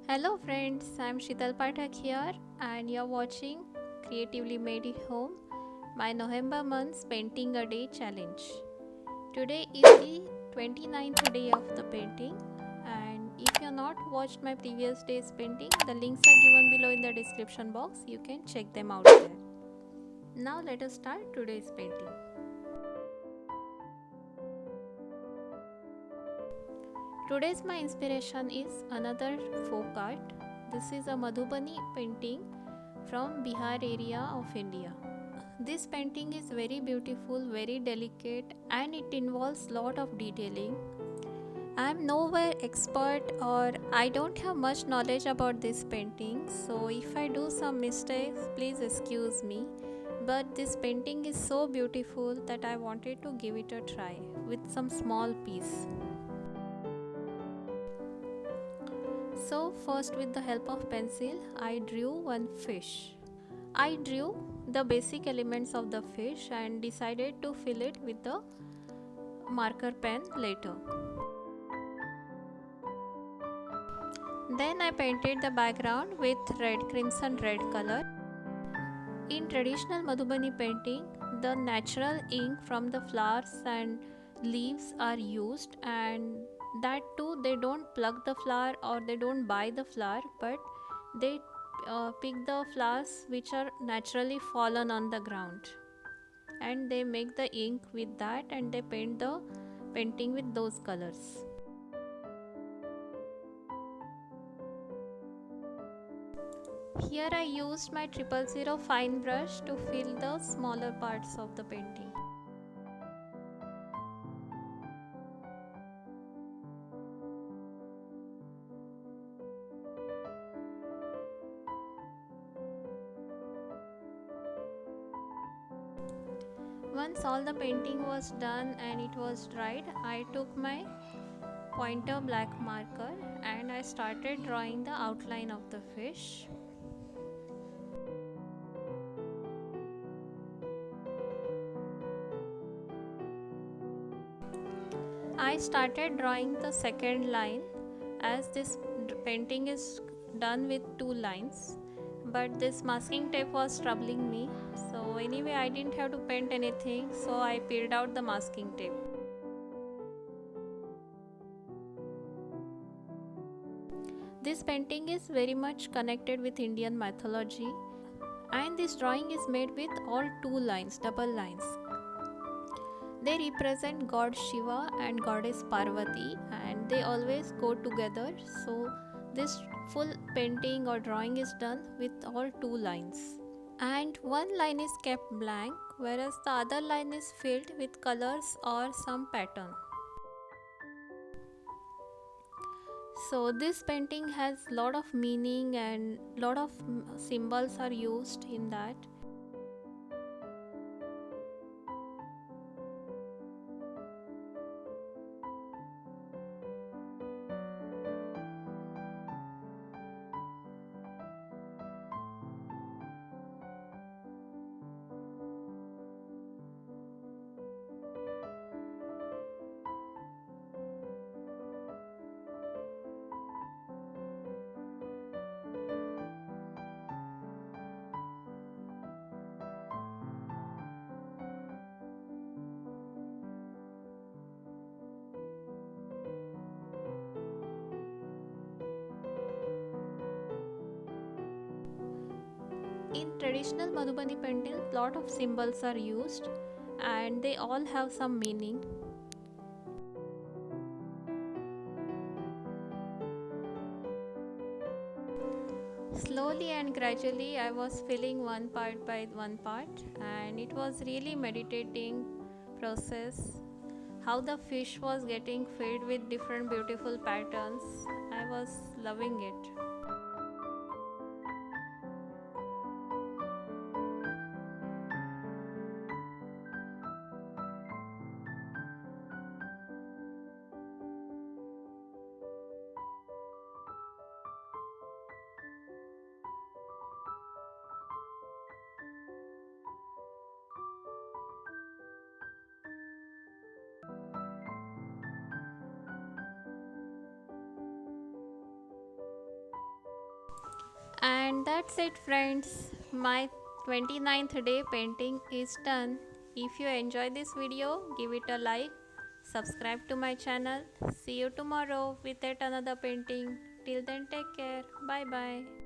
Hello friends, I'm Shital Pathak here and you're watching Creatively Made It Home, my November month's Painting a Day challenge. Today is the 29th day of the painting, and if you've not watched my previous day's painting, the links are given below in the description box. You can check them out there. Now let us start today's painting. Today's my inspiration is another folk art. This is a Madhubani painting from Bihar area of India. This painting is very beautiful, very delicate, and it involves lot of detailing. I am nowhere expert or I don't have much knowledge about this painting, so if I do some mistakes, please excuse me. But this painting is so beautiful that I wanted to give it a try with some small piece. So first, with the help of pencil, I drew one fish. I drew the basic elements of the fish and decided to fill it with the marker pen later. Then I painted the background with crimson red color. In traditional Madhubani painting, the natural ink from the flowers and leaves are used, and that too they don't pluck the flower or they don't buy the flower, but they pick the flowers which are naturally fallen on the ground, and they make the ink with that and they paint the painting with those colors. Here I used my 000 fine brush to fill the smaller parts of the painting. Once all the painting was done and it was dried, I took my pointer black marker and I started drawing the outline of the fish. I started drawing the second line as this painting is done with two lines, but this masking tape was troubling me, so anyway I didn't have to paint anything, so I peeled out the masking tape. This painting is very much connected with Indian mythology, and this drawing is made with all two lines, double lines. They represent God Shiva and Goddess Parvati, and they always go together. So this full painting or drawing is done with all two lines. And one line is kept blank, whereas the other line is filled with colors or some pattern. So this painting has lot of meaning and lot of symbols are used in that. In traditional Madhubani painting, lot of symbols are used and they all have some meaning. Slowly and gradually I was filling one part by one part, and it was really meditating process. How the fish was getting filled with different beautiful patterns. I was loving it. And that's it, friends. My 29th day painting is done. If you enjoy this video, give it a like, subscribe to my channel. See you tomorrow with yet another painting. Till then, take care. Bye bye.